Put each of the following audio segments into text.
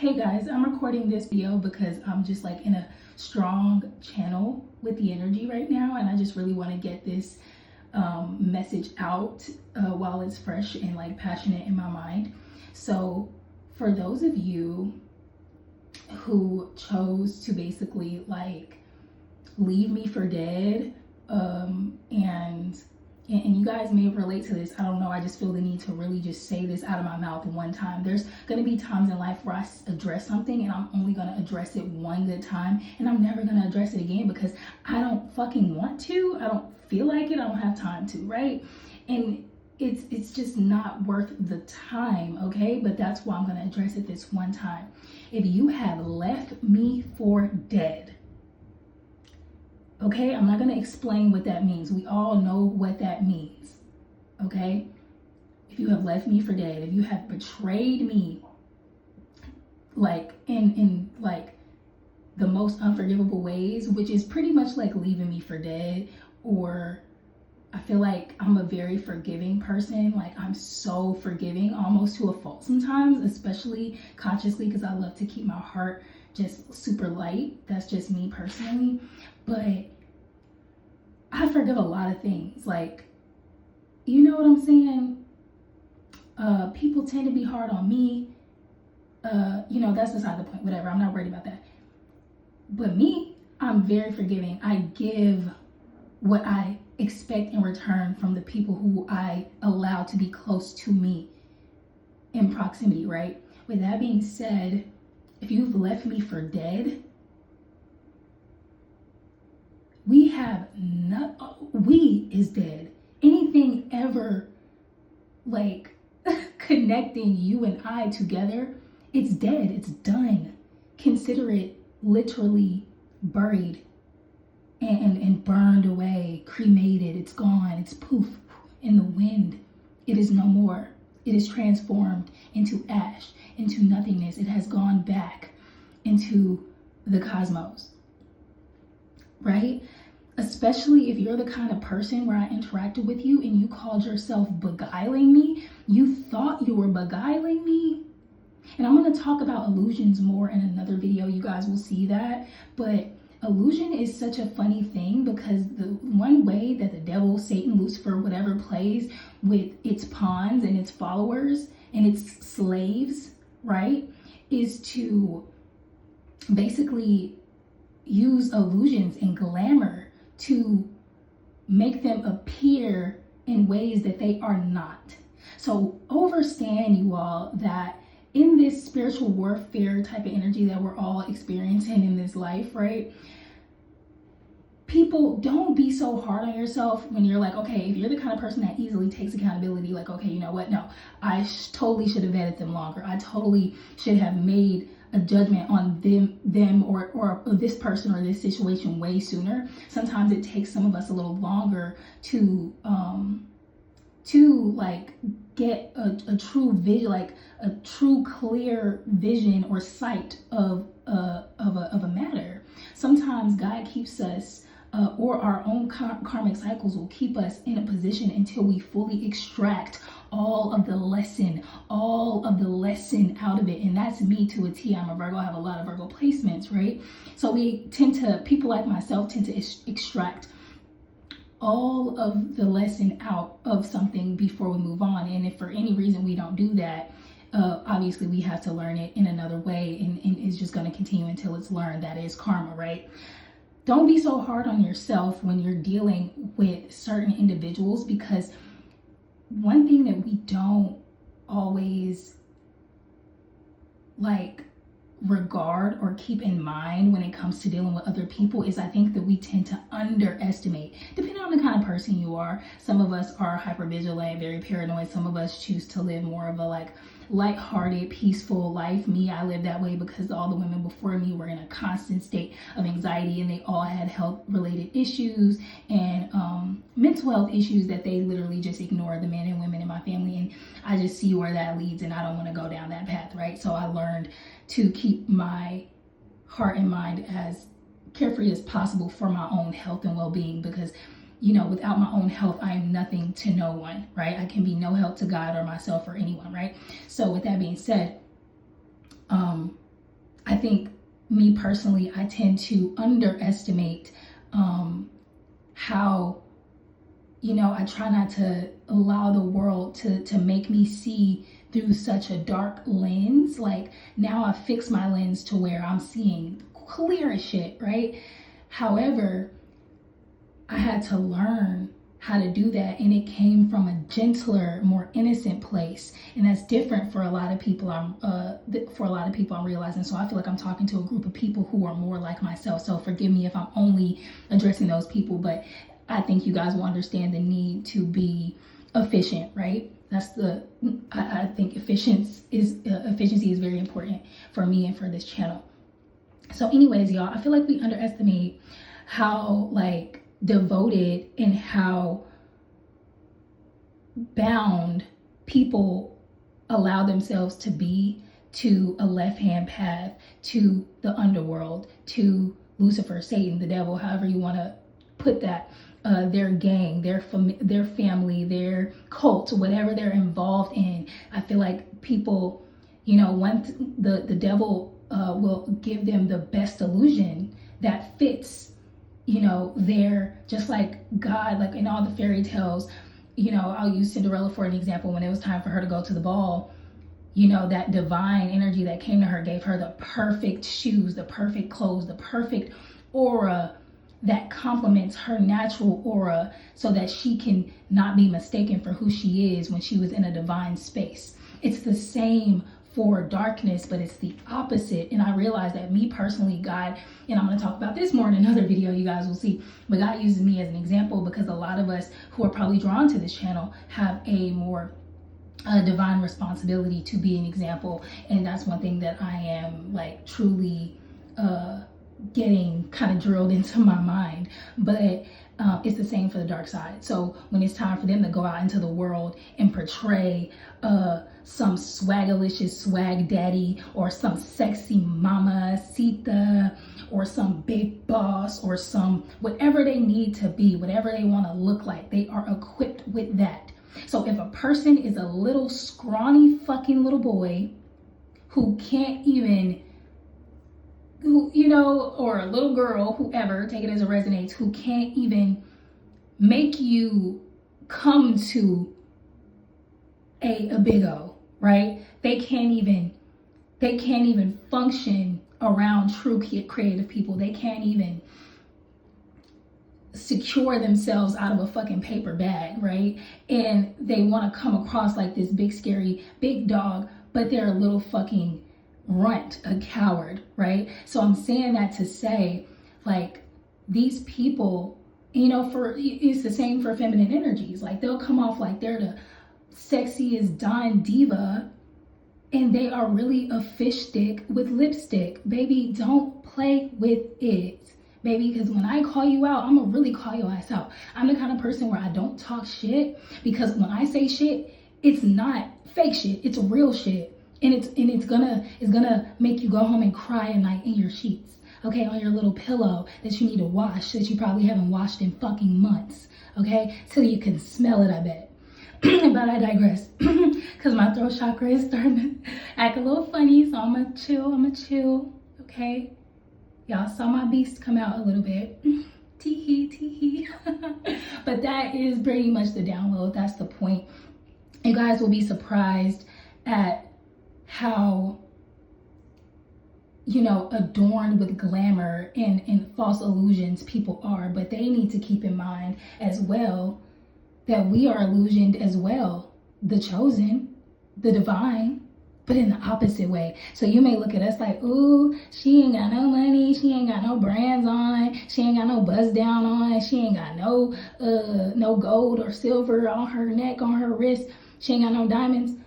Hey guys, I'm recording this video because I'm just like in a strong channel with the energy right now, and I just really want to get this message out while it's fresh and like passionate in my mind. So for those of you who chose to basically like leave me for dead, and you guys may relate to this, I don't know, I just feel the need to really just say this out of my mouth one time. There's gonna be times in life where I address something and I'm only gonna address it one good time, and I'm never gonna address it again because I don't fucking want to, I don't feel like it, I don't have time to, right? And it's just not worth the time, okay? But that's why I'm gonna address it this one time. If you have left me for dead, okay, I'm not going to explain what that means. We all know what that means, okay? If you have left me for dead, if you have betrayed me, like in like the most unforgivable ways, which is pretty much like leaving me for dead, or I feel like I'm a very forgiving person. Like I'm so forgiving, almost to a fault sometimes, especially consciously, because I love to keep my heart just super light. That's just me personally. But I forgive a lot of things. Like, you know what I'm saying? People tend to be hard on me. That's beside the point. Whatever. I'm not worried about that. But me, I'm very forgiving. I give what I expect in return from the people who I allow to be close to me in proximity, right? With that being said, if you've left me for dead, we is dead. Anything ever like connecting you and I together, it's dead, it's done. Consider it literally buried and burned away, cremated, it's gone, it's poof in the wind. It is no more. It is transformed into ash, into nothingness. It has gone back into the cosmos, right? Especially if you're the kind of person where I interacted with you and you called yourself beguiling me, you thought you were beguiling me. And I'm going to talk about illusions more in another video. You guys will see that. But illusion is such a funny thing because the one way that the devil, Satan, Lucifer, whatever, plays with its pawns and its followers and its slaves, right, is to basically use illusions and glamour to make them appear in ways that they are not. So understand, you all, that in this spiritual warfare type of energy that we're all experiencing in this life, right? People, don't be so hard on yourself when you're like, okay, if you're the kind of person that easily takes accountability, like, okay, you know what? No, I totally should have vetted them longer. I totally should have made a judgment on them or this person or this situation way sooner. Sometimes it takes some of us a little longer to like get a true vision, like a true clear vision or sight of a matter. Sometimes God keeps us or our own karmic cycles will keep us in a position until we fully extract all of the lesson out of it. And that's me to a T. I'm a Virgo. I have a lot of Virgo placements, right? So people like myself tend to extract all of the lesson out of something before we move on. And if for any reason we don't do that, obviously we have to learn it in another way, and it's just going to continue until it's learned. That is karma, right? Don't be so hard on yourself when you're dealing with certain individuals, because one thing that we don't always like regard or keep in mind when it comes to dealing with other people is I think that we tend to underestimate, depending on the kind of person you are. Some of us are hypervigilant, very paranoid. Some of us choose to live more of a like lighthearted, peaceful life. Me, I live that way because all the women before me were in a constant state of anxiety, and they all had health related issues and mental health issues that they literally just ignored, the men and women in my family. And I just see where that leads, and I don't want to go down that path, right? So I learned to keep my heart and mind as carefree as possible for my own health and well-being, because without my own health, I am nothing to no one, right? I can be no help to God or myself or anyone, right? So with that being said, think me personally, I tend to underestimate how, you know, I try not to allow the world to make me see through such a dark lens. Like now I fix my lens to where I'm seeing clear as shit, right? However, I had to learn how to do that, and it came from a gentler, more innocent place, and that's different for a lot of people. I'm realizing. So I feel like I'm talking to a group of people who are more like myself. So forgive me if I'm only addressing those people, but I think you guys will understand the need to be efficient, right? I think efficiency is very important for me and for this channel. So anyways, y'all, I feel like we underestimate how like devoted and how bound people allow themselves to be to a left-hand path, to the underworld, to Lucifer, Satan, the devil, however you want to put that, their gang, their family, their cult, whatever they're involved in. I feel like people, you know, the devil will give them the best illusion that fits, you know, they're just like God, like in all the fairy tales. You know, I'll use Cinderella for an example. When it was time for her to go to the ball, you know, that divine energy that came to her gave her the perfect shoes, the perfect clothes, the perfect aura that complements her natural aura, so that she can not be mistaken for who she is when she was in a divine space. It's the same for darkness, but it's the opposite. And I realized that me personally, God, and I'm going to talk about this more in another video, you guys will see, but God uses me as an example because a lot of us who are probably drawn to this channel have a more divine responsibility to be an example. And that's one thing that I am like truly getting kind of drilled into my mind. But it's the same for the dark side. So when it's time for them to go out into the world and portray some swagalicious swag daddy, or some sexy mama Sita, or some big boss, or some whatever they need to be, whatever they want to look like, they are equipped with that. So if a person is a little scrawny fucking little boy who can't even, you know, or a little girl, whoever, take it as it resonates, who can't even make you come to a big O, right? They can't even function around true creative people. They can't even secure themselves out of a fucking paper bag, right? And they want to come across like this big scary big dog, but they're a little fucking runt, a coward, right? So I'm saying that to say, like, these people, you know, it's the same for feminine energies. Like, they'll come off like they're the sexiest Don diva, and they are really a fish stick with lipstick. Baby, don't play with it, baby, because when I call you out, I'm gonna really call your ass out. I'm the kind of person where I don't talk shit, because when I say shit, it's not fake shit, it's real shit. And it's gonna make you go home and cry at night in your sheets, okay, on your little pillow that you need to wash, that you probably haven't washed in fucking months, okay, till you can smell it, I bet. But I digress, because my throat chakra is starting to act a little funny, so I'm gonna chill, okay? Y'all saw my beast come out a little bit. Tee-hee. But that is pretty much the download. That's the point. You guys will be surprised at how, you know, adorned with glamour and false illusions people are. But they need to keep in mind as well that we are illusioned as well. The chosen, the divine, but in the opposite way. So you may look at us like, ooh, she ain't got no money, she ain't got no brands on, she ain't got no buzz down on, she ain't got no gold or silver on her neck, on her wrist, she ain't got no diamonds,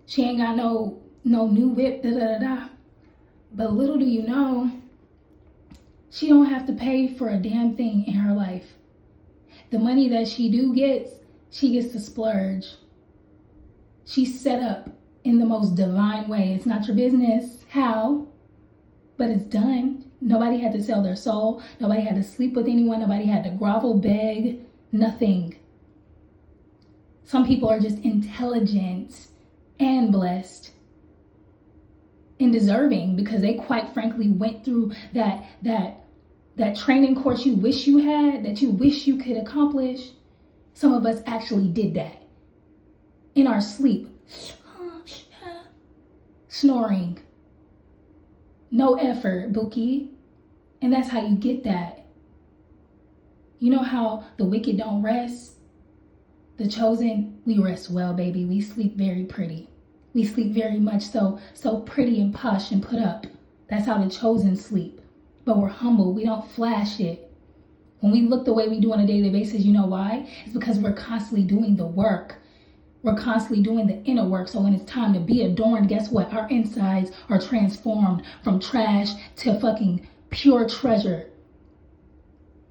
she ain't got no new whip, da. But little do you know, she don't have to pay for a damn thing in her life. The money that she gets, she gets to splurge. She's set up in the most divine way. It's not your business how, but it's done. Nobody had to sell their soul. Nobody had to sleep with anyone. Nobody had to grovel, beg, nothing. Some people are just intelligent and blessed. and deserving, because they quite frankly went through that training course you wish you had, that you wish you could accomplish. Some of us actually did that in our sleep, snoring, no effort, Bookie. And that's how you get that. You know how the wicked don't rest? The chosen, we rest well, baby. We sleep very pretty. We sleep very much so pretty and posh and put up. That's how the chosen sleep. But we're humble. We don't flash it. When we look the way we do on a daily basis, you know why? It's because we're constantly doing the work. We're constantly doing the inner work. So when it's time to be adorned, guess what? Our insides are transformed from trash to fucking pure treasure.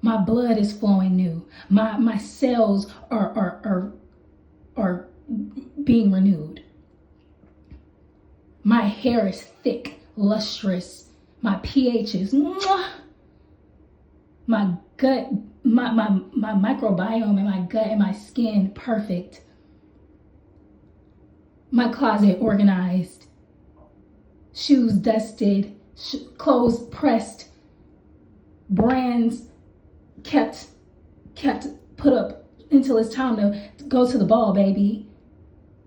My blood is flowing new. My cells are being renewed. My hair is thick, lustrous. My pH is mwah. My gut, my microbiome in my gut and my skin perfect. My closet organized. Shoes dusted, clothes pressed, brands kept put up until it's time to go to the ball, baby.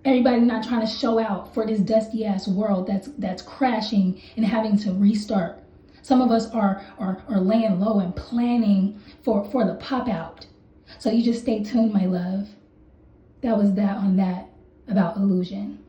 Everybody not trying to show out for this dusty ass world that's crashing and having to restart. Some of us are laying low and planning for the pop out. So you just stay tuned, my love. That was that on that about illusion.